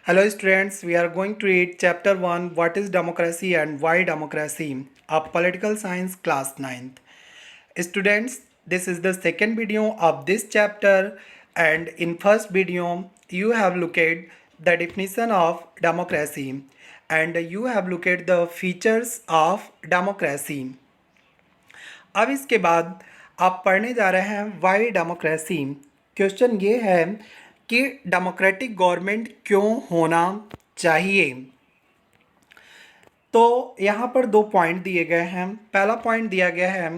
Hello students, we are going to read chapter 1 What is democracy and why democracy of political science class 9th. Students, this is the second video of this chapter and in first video you have looked at the definition of democracy and you have looked at the features of democracy. अब इसके बाद आप पढ़ने जा रहे हैं Y democracy. Question ये है कि डेमोक्रेटिक गवर्नमेंट क्यों होना चाहिए। तो यहाँ पर दो पॉइंट दिए गए हैं। पहला पॉइंट दिया गया है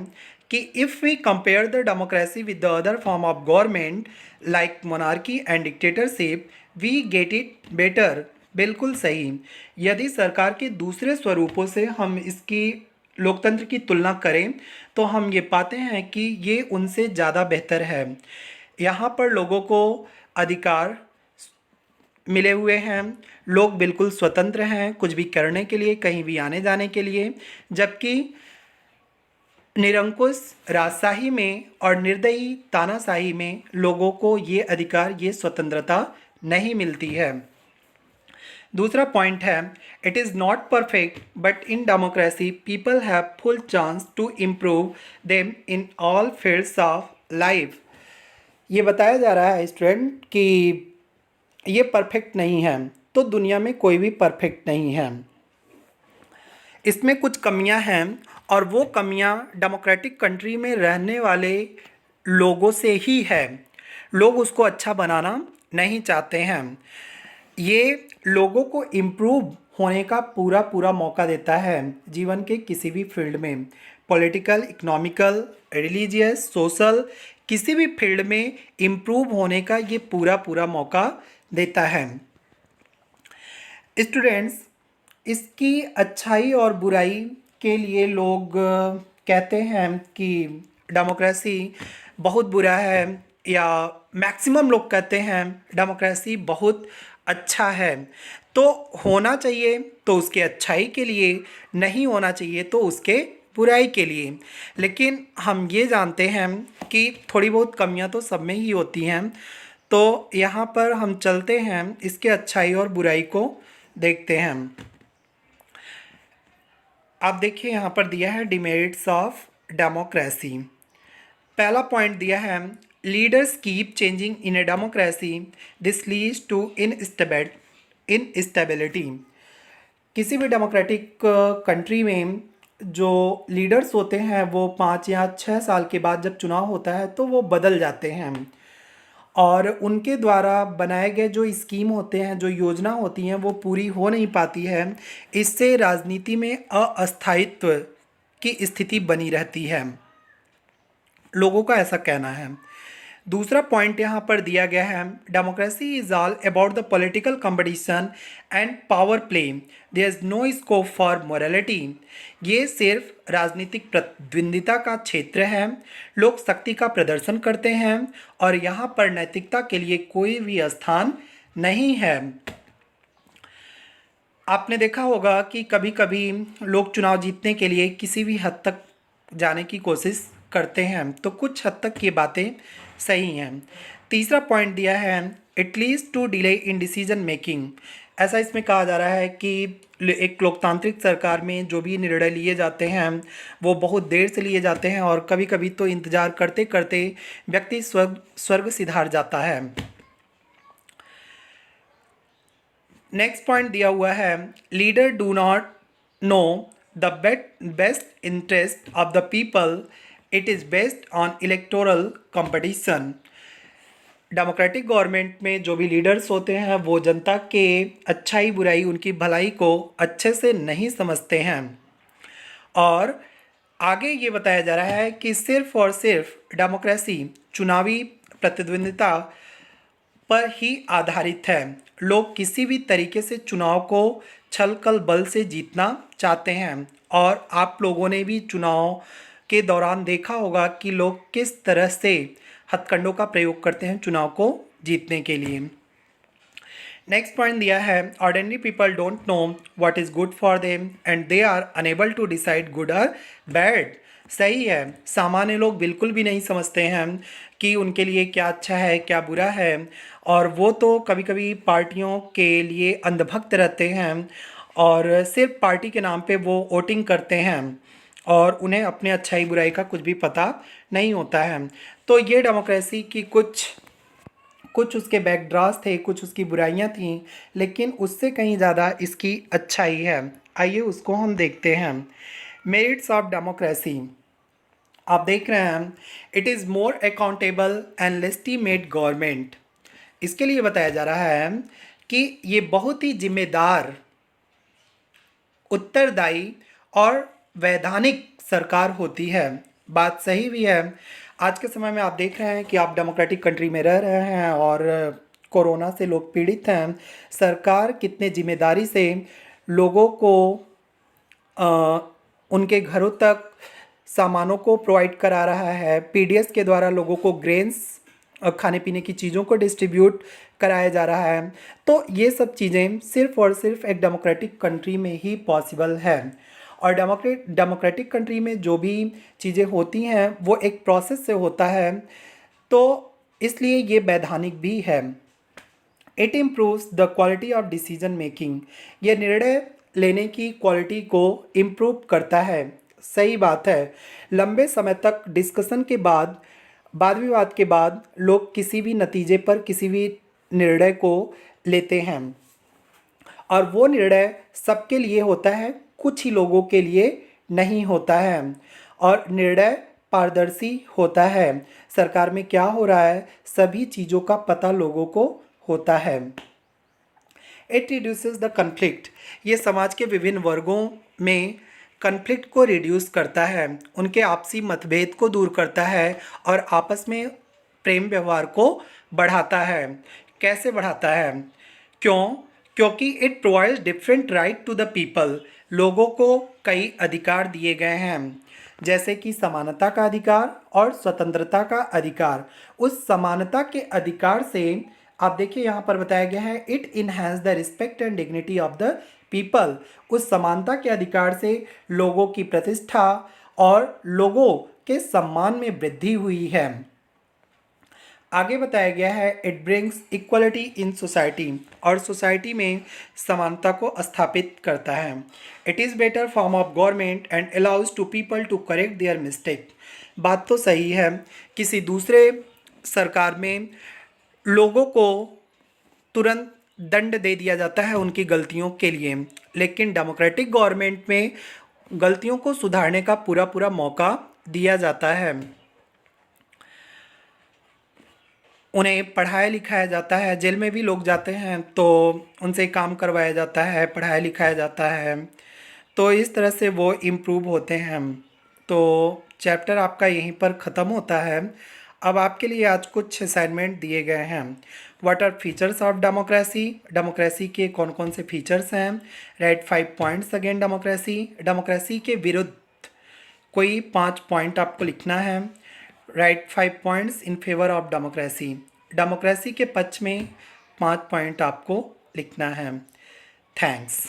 कि if we compare the democracy with the other form of government like monarchy and dictatorship we get it better. बिल्कुल सही। यदि सरकार के दूसरे स्वरूपों से हम इसकी लोकतंत्र की तुलना करें तो हम ये पाते हैं कि ये उनसे ज़्यादा बेहतर है। यहाँ पर लोगों को अधिकार मिले हुए हैं, लोग बिल्कुल स्वतंत्र हैं कुछ भी करने के लिए, कहीं भी आने जाने के लिए, जबकि निरंकुश राजशाही में और निर्दयी तानाशाही में लोगों को ये अधिकार, ये स्वतंत्रता नहीं मिलती है। दूसरा पॉइंट है it is not perfect but in democracy people have full chance to improve them in all fields of life. ये बताया जा रहा है स्टूडेंट कि ये परफेक्ट नहीं है, तो दुनिया में कोई भी परफेक्ट नहीं है, इसमें कुछ कमियां हैं और वो कमियां डेमोक्रेटिक कंट्री में रहने वाले लोगों से ही है। लोग उसको अच्छा बनाना नहीं चाहते हैं। ये लोगों को इम्प्रूव होने का पूरा पूरा मौका देता है जीवन के किसी भी फील्ड में, पॉलिटिकल, इकोनॉमिकल, रिलीजियस, सोशल, किसी भी फील्ड में इम्प्रूव होने का ये पूरा पूरा मौका देता है। स्टूडेंट्स, इसकी अच्छाई और बुराई के लिए लोग कहते हैं कि डेमोक्रेसी बहुत बुरा है या मैक्सिमम लोग कहते हैं डेमोक्रेसी बहुत अच्छा है। तो होना चाहिए तो उसके अच्छाई के लिए, नहीं होना चाहिए तो उसके बुराई के लिए। लेकिन हम ये जानते हैं कि थोड़ी बहुत कमियां तो सब में ही होती हैं। तो यहाँ पर हम चलते हैं, इसके अच्छाई और बुराई को देखते हैं। आप देखिए यहाँ पर दिया है डिमेरिट्स ऑफ डेमोक्रेसी। पहला पॉइंट दिया है leaders keep changing in a democracy this leads to instability. किसी भी डेमोक्रेटिक कंट्री में जो लीडर्स होते हैं वो 5 या 6 साल के बाद जब चुनाव होता है तो वो बदल जाते हैं और उनके द्वारा बनाए गए जो स्कीम होते हैं, जो योजना होती हैं, वो पूरी हो नहीं पाती है। इससे राजनीति में अस्थायित्व की स्थिति बनी रहती है, लोगों का ऐसा कहना है। दूसरा पॉइंट यहाँ पर दिया गया है democracy is all about the political competition and power play, there is no scope for morality. ये सिर्फ राजनीतिक प्रतिद्वंदिता का क्षेत्र है, लोग शक्ति का प्रदर्शन करते हैं और यहाँ पर नैतिकता के लिए कोई भी स्थान नहीं है। आपने देखा होगा कि कभी कभी लोग चुनाव जीतने के लिए किसी भी हद तक जाने की कोशिश करते हैं, तो कुछ हद तक ये बातें सही हैं। तीसरा पॉइंट दिया है it leads to delay in decision making. ऐसा इसमें कहा जा रहा है कि एक लोकतांत्रिक सरकार में जो भी निर्णय लिए जाते हैं वो बहुत देर से लिए जाते हैं और कभी कभी तो इंतज़ार करते करते व्यक्ति स्वर्ग सिधार जाता है। नेक्स्ट पॉइंट दिया हुआ है leader do not know the best interest of the people, it is based on electoral competition. Democratic government में जो भी लीडर्स होते हैं वो जनता के अच्छाई बुराई, उनकी भलाई को अच्छे से नहीं समझते हैं और आगे ये बताया जा रहा है कि सिर्फ और सिर्फ डेमोक्रेसी चुनावी प्रतिद्वंदिता पर ही आधारित है। लोग किसी भी तरीके से चुनाव को छल कल बल से जीतना चाहते हैं और आप लोगों ने भी चुनाव के दौरान देखा होगा कि लोग किस तरह से हथकंडों का प्रयोग करते हैं चुनाव को जीतने के लिए। नेक्स्ट पॉइंट दिया है ordinary people don't know what is good for them and they are unable to decide good और बैड। सही है, सामान्य लोग बिल्कुल भी नहीं समझते हैं कि उनके लिए क्या अच्छा है क्या बुरा है और वो तो कभी कभी पार्टियों के लिए अंधभक्त रहते हैं और सिर्फ पार्टी के नाम पे वो वोटिंग करते हैं और उन्हें अपने अच्छाई बुराई का कुछ भी पता नहीं होता है। तो ये डेमोक्रेसी की कुछ कुछ उसके बैकड्रॉस थे, कुछ उसकी बुराइयां थीं, लेकिन उससे कहीं ज़्यादा इसकी अच्छाई है। आइए उसको हम देखते हैं। मेरिट्स ऑफ डेमोक्रेसी, आप देख रहे हैं, it is more accountable and legitimate government. इसके लिए बताया जा रहा है कि ये बहुत ही जिम्मेदार, उत्तरदायी और वैधानिक सरकार होती है। बात सही भी है। आज के समय में आप देख रहे हैं कि आप डेमोक्रेटिक कंट्री में रह रहे हैं और कोरोना से लोग पीड़ित हैं। सरकार कितने जिम्मेदारी से लोगों को अ, उनके घरों तक सामानों को प्रोवाइड करा रहा है। पीडीएस के द्वारा लोगों को ग्रेन्स, खाने पीने की चीज़ों को डिस्ट्रीब्यूट कराया जा रहा है। तो ये सब चीज़ें सिर्फ़ और सिर्फ एक डेमोक्रेटिक कंट्री में ही पॉसिबल है। और डेमोक्रेटिक कंट्री में जो भी चीज़ें होती हैं वो एक प्रोसेस से होता है, तो इसलिए ये वैधानिक भी है। It improves the quality of decision making, ये निर्णय लेने की क्वालिटी को इम्प्रूव करता है। सही बात है। लंबे समय तक डिस्कशन के बाद, वाद विवाद के बाद लोग किसी भी नतीजे पर, किसी भी निर्णय को लेते हैं और वो निर्णय सबके लिए होता है, कुछ ही लोगों के लिए नहीं होता है। और निर्णय पारदर्शी होता है। सरकार में क्या हो रहा है सभी चीज़ों का पता लोगों को होता है। इट रिड्यूसेस द कन्फ्लिक्ट, ये समाज के विभिन्न वर्गों में कन्फ्लिक्ट को रिड्यूस करता है, उनके आपसी मतभेद को दूर करता है और आपस में प्रेम व्यवहार को बढ़ाता है। कैसे बढ़ाता है? क्यों? क्योंकि it provides different right to the people, लोगों को कई अधिकार दिए गए हैं, जैसे कि समानता का अधिकार और स्वतंत्रता का अधिकार। उस समानता के अधिकार से आप देखिए यहाँ पर बताया गया है, it enhance the respect and dignity of the people. उस समानता के अधिकार से लोगों की प्रतिष्ठा और लोगों के सम्मान में वृद्धि हुई है। आगे बताया गया है, it brings equality in society, और सोसाइटी में समानता को स्थापित करता है। It is better form of government and allows to people to correct their mistake. बात तो सही है। किसी दूसरे सरकार में लोगों को तुरंत दंड दे दिया जाता है उनकी गलतियों के लिए, लेकिन डेमोक्रेटिक गवर्नमेंट में गलतियों को सुधारने का पूरा पूरा मौका दिया जाता है। उन्हें पढ़ाया लिखाया जाता है। जेल में भी लोग जाते हैं तो उनसे काम करवाया जाता है, पढ़ाया लिखाया जाता है, तो इस तरह से वो इम्प्रूव होते हैं। तो चैप्टर आपका यहीं पर ख़त्म होता है। अब आपके लिए आज कुछ असाइनमेंट दिए गए हैं। What are features of democracy, democracy के कौन कौन से फीचर्स हैं। Write 5 points against democracy, democracy के विरुद्ध कोई 5 पॉइंट आपको लिखना है। Write 5 points in favour of democracy, democracy के पक्ष में 5 पॉइंट आपको लिखना है। थैंक्स।